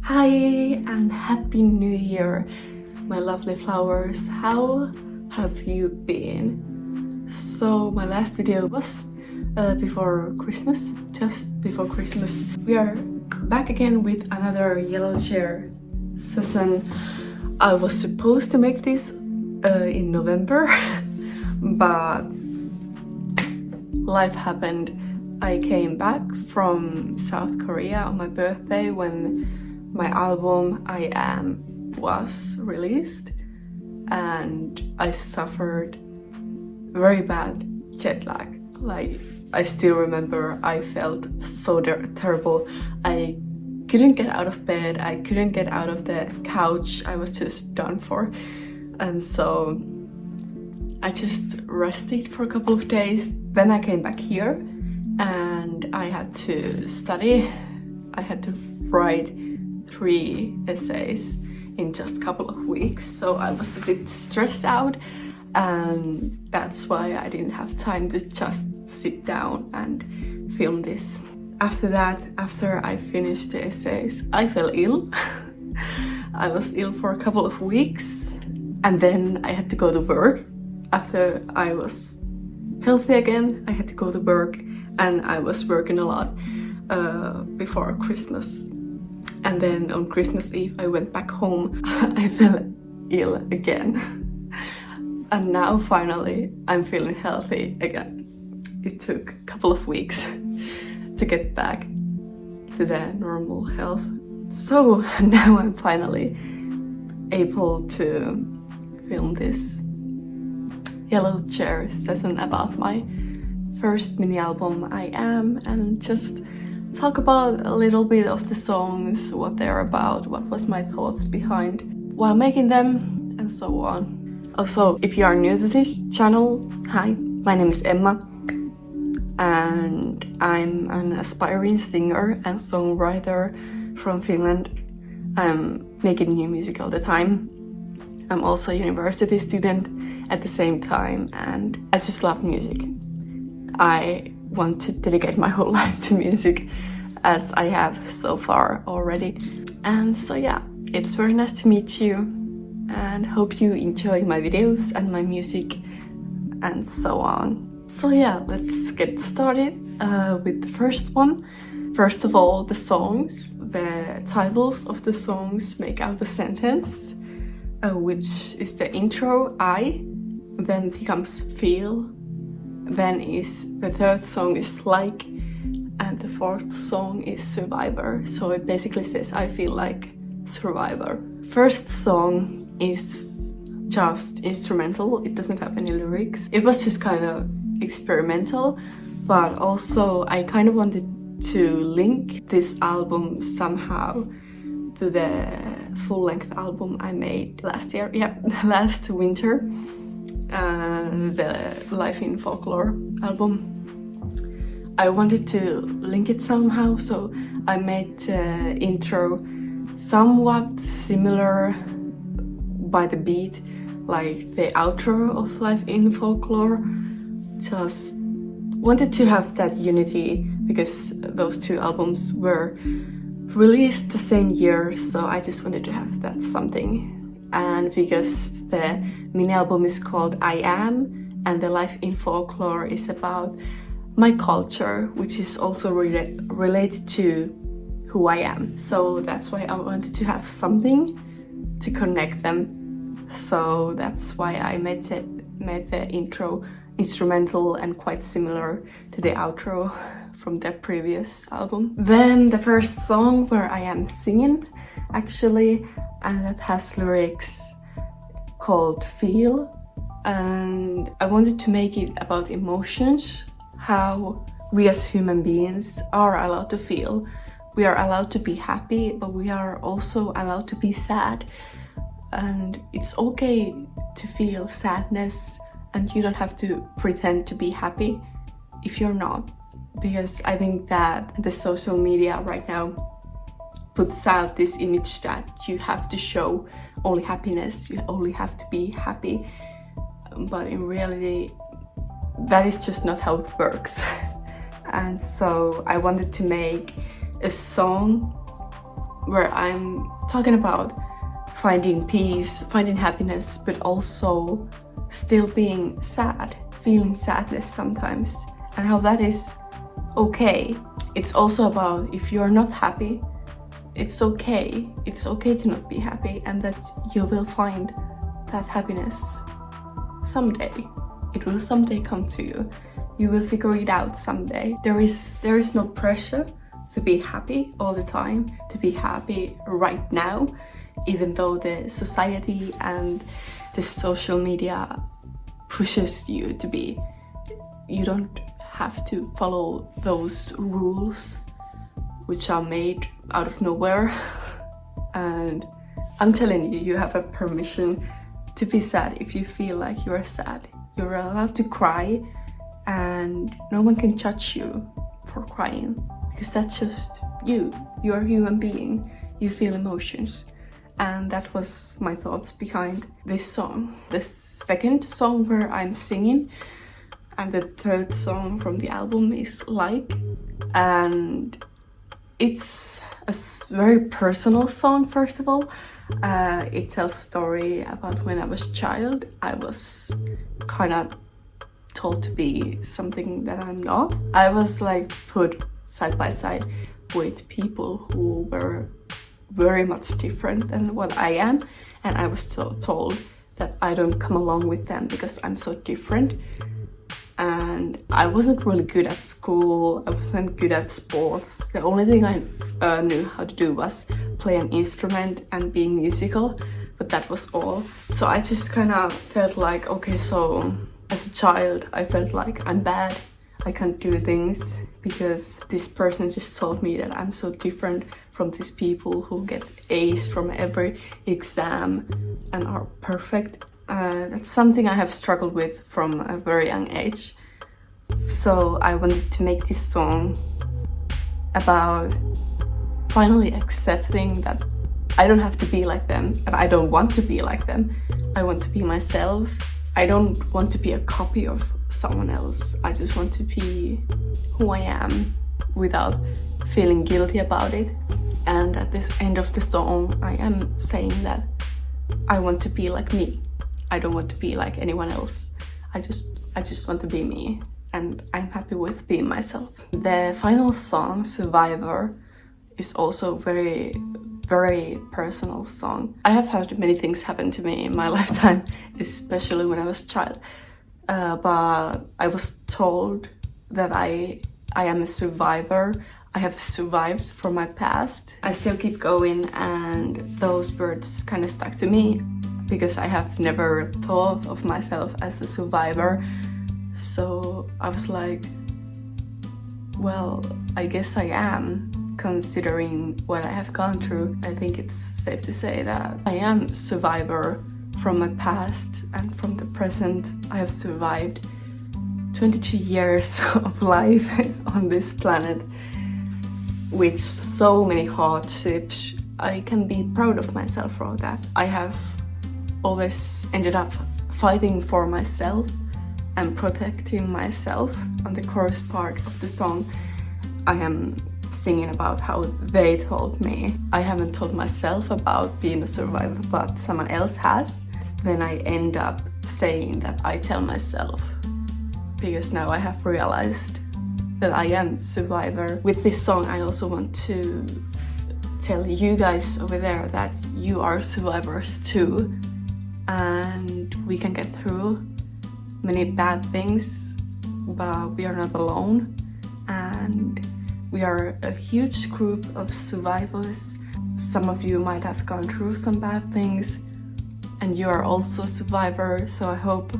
Hi and Happy New Year, my lovely flowers. How have you been? So my last video was before Christmas, just before Christmas. We are back again with another yellowchair session. I was supposed to make this in November, but life happened. I came back from South Korea on my birthday when my album I Am was released, and I suffered very bad jet lag. Like, I still remember I felt so terrible. I couldn't get out of bed, I couldn't get out of the couch, I was just done for. And so I just rested for a couple of days. Then I came back here and I had to study. I had to write 3 essays in just a couple of weeks, so I was a bit stressed out, and that's why I didn't have time to just sit down and film this. After that, after I finished the essays, I fell ill. I was ill for a couple of weeks, and then I had to go to work. After I was healthy again, I had to go to work, and I was working a lot before Christmas. And then on Christmas Eve I went back home. I fell ill again. And now finally I'm feeling healthy again. It took a couple of weeks to get back to the normal health. So now I'm finally able to film this yellowchair session about my first mini album I Am, and just talk about a little bit of the songs, what they're about, what was my thoughts behind while making them, and so on. Also, if you are new to this channel, hi, my name is Emma, and I'm an aspiring singer and songwriter from Finland. I'm making new music all the time. I'm also a university student at the same time, and I just love music. I want to dedicate my whole life to music, as I have so far already. And so yeah, it's very nice to meet you, and hope you enjoy my videos and my music and so on. So yeah, let's get started with the first one. First of all, the songs. The titles of the songs make out the sentence, which is the intro, I, then becomes feel, then is the third song is like, and the fourth song is survivor. So it basically says I feel like survivor. First song is just instrumental, it doesn't have any lyrics. It was just kind of experimental, but also I kind of wanted to link this album somehow to the full-length album I made last year, last winter. The Life in Folklore album. I wanted to link it somehow, so I made the intro somewhat similar by the beat, like the outro of Life in Folklore. Just wanted to have that unity because those 2 albums were released the same year, so I just wanted to have that something. And because the mini album is called I Am, and the Life in Folklore is about my culture, which is also related to who I am. So that's why I wanted to have something to connect them. So that's why I made the intro instrumental and quite similar to the outro from the previous album. Then the first song where I am singing, actually, and that has lyrics called Feel, and I wanted to make it about emotions, how we as human beings are allowed to feel. We are allowed to be happy, but we are also allowed to be sad, and it's okay to feel sadness, and you don't have to pretend to be happy if you're not, because I think that the social media right now puts out this image that you have to show only happiness, you only have to be happy, but in reality that is just not how it works. And so I wanted to make a song where I'm talking about finding peace, finding happiness, but also still being sad, feeling sadness sometimes, and how that is okay. It's also about if you're not happy, it's okay. It's okay to not be happy, and that you will find that happiness someday. It will someday come to you. You will figure it out someday. There is no pressure to be happy all the time, to be happy right now, even though the society and the social media pushes you to be. You don't have to follow those rules which are made out of nowhere. And I'm telling you, you have a permission to be sad if you feel like you're sad. You're allowed to cry, and no one can judge you for crying, because that's just you. You're a human being. You feel emotions. And that was my thoughts behind this song. The second song where I'm singing, and the third song from the album is Like. And it's a very personal song, first of all. It tells a story about when I was a child. I was kind of told to be something that I'm not. I was like put side by side with people who were very much different than what I am, and I was so told that I don't come along with them because I'm so different. And I wasn't really good at school, I wasn't good at sports. The only thing I knew how to do was play an instrument and being musical, but that was all. So I just kind of felt like, okay, so as a child I felt like I'm bad, I can't do things because this person just told me that I'm so different from these people who get A's from every exam and are perfect. That's something I have struggled with from a very young age. So I wanted to make this song about finally accepting that I don't have to be like them, and I don't want to be like them. I want to be myself. I don't want to be a copy of someone else. I just want to be who I am without feeling guilty about it. And at this end of the song, I am saying that I want to be like me. I don't want to be like anyone else. I just want to be me, and I'm happy with being myself. The final song, Survivor, is also very, very personal song. I have had many things happen to me in my lifetime, especially when I was a child. But I was told that I am a survivor. I have survived from my past. I still keep going, and those words kind of stuck to me because I have never thought of myself as a survivor. So I was like, well, I guess I am, considering what I have gone through. I think it's safe to say that I am a survivor from my past and from the present. I have survived 22 years of life on this planet with so many hardships. I can be proud of myself for that. I have always ended up fighting for myself and protecting myself. On the chorus part of the song, I am singing about how they told me. I haven't told myself about being a survivor, but someone else has. Then I end up saying that I tell myself, because now I have realized that I am a survivor. With this song, I also want to tell you guys over there that you are survivors too, and we can get through many bad things, but we are not alone, and we are a huge group of survivors. Some of you might have gone through some bad things, and you are also a survivor. So I hope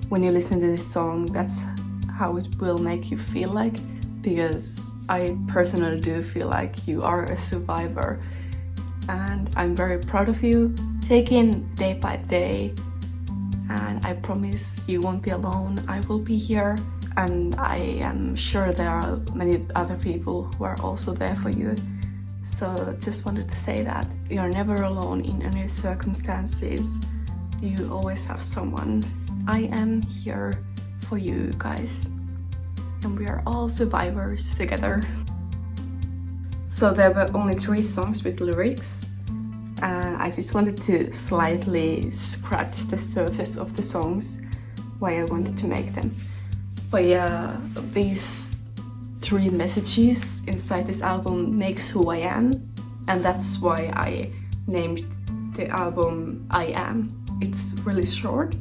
when you listen to this song, that's how it will make you feel like, because I personally do feel like you are a survivor, and I'm very proud of you. Take in day by day, and I promise you won't be alone. I will be here, and I am sure there are many other people who are also there for you. So just wanted to say that you're never alone in any circumstances. You always have someone. I am here for you guys, and we are all survivors together. So there were only 3 songs with lyrics, and I just wanted to slightly scratch the surface of the songs, why I wanted to make them. But yeah, these 3 messages inside this album makes who I am, and that's why I named the album I Am. It's really short,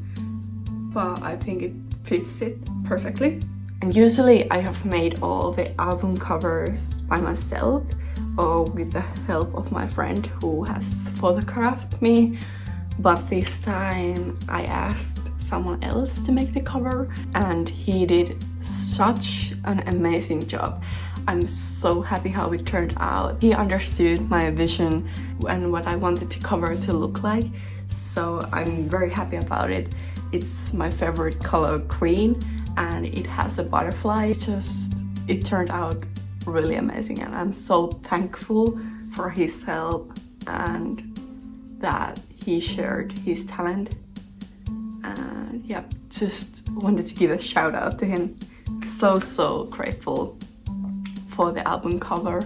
but I think it fits it perfectly. And usually I have made all the album covers by myself or with the help of my friend who has photographed me, but this time I asked someone else to make the cover and he did such an amazing job. I'm so happy how it turned out. He understood my vision and what I wanted the cover to look like, so I'm very happy about it. It's my favorite color, green, and it has a butterfly. It turned out really amazing, and I'm so thankful for his help and that he shared his talent. And yeah, just wanted to give a shout out to him. So grateful for the album cover,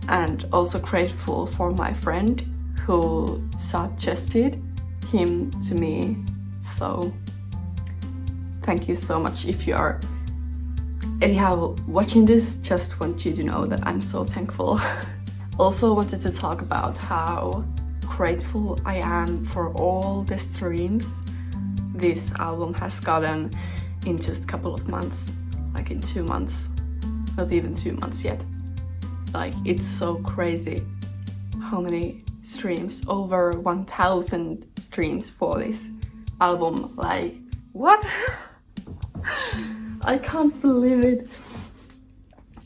and also grateful for my friend who suggested him to me. So thank you so much. If you are anyhow watching this, just want you to know that I'm so thankful. Also wanted to talk about how grateful I am for all the streams this album has gotten in just a couple of months, like in 2 months, not even 2 months yet. Like, it's so crazy how many streams, over 1,000 streams for this album. Like, what? I can't believe it.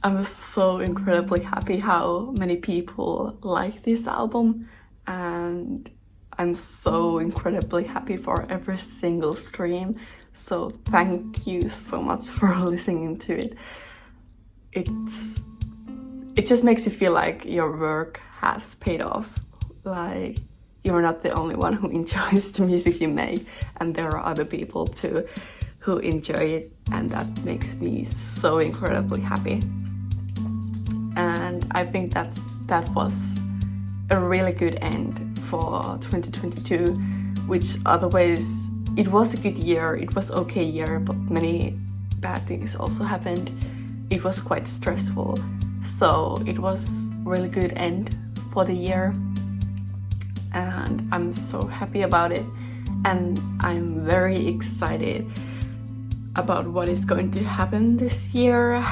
I'm so incredibly happy how many people like this album, and I'm so incredibly happy for every single stream. So thank you so much for listening to it. It just makes you feel like your work has paid off. Like, you're not the only one who enjoys the music you make, and there are other people too who enjoy it, and that makes me so incredibly happy. And I think that was a really good end for 2022, which otherwise it was a good year, it was okay year, but many bad things also happened. It was quite stressful, so it was really good end for the year, and I'm so happy about it, and I'm very excited about what is going to happen this year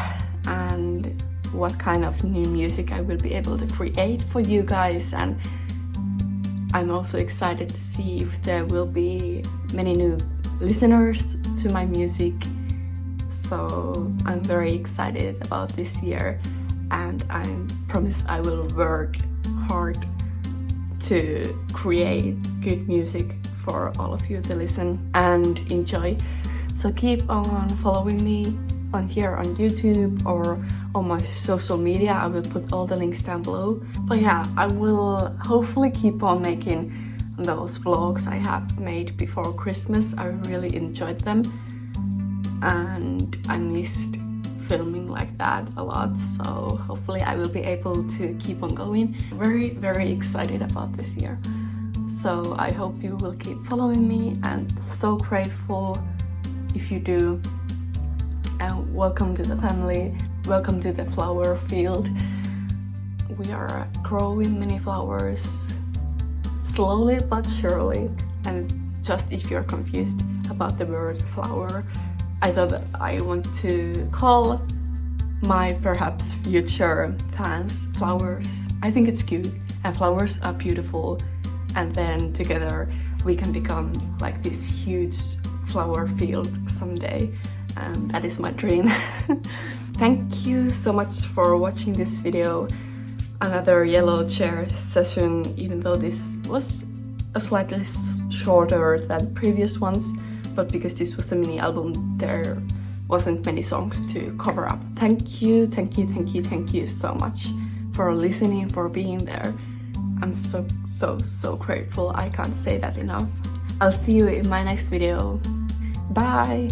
and what kind of new music I will be able to create for you guys. And I'm also excited to see if there will be many new listeners to my music. So I'm very excited about this year, and I promise I will work hard to create good music for all of you to listen and enjoy. So keep on following me on here on YouTube or on my social media. I will put all the links down below. But yeah, I will hopefully keep on making those vlogs I have made before Christmas. I really enjoyed them, and I missed filming like that a lot, so hopefully I will be able to keep on going. Very excited about this year. So I hope you will keep following me, and so grateful if you do. And welcome to the family, welcome to the flower field. We are growing many flowers slowly but surely. And just if you're confused about the word flower, I thought that I want to call my perhaps future fans flowers. I think it's cute, and flowers are beautiful, and then together we can become like this huge flower field someday, and that is my dream. Thank you so much for watching this video. Another yellow chair session, even though this was a slightly shorter than previous ones, but because this was a mini album, there wasn't many songs to cover up. Thank you so much for listening, for being there. I'm so grateful. I can't say that enough. I'll see you in my next video. Bye!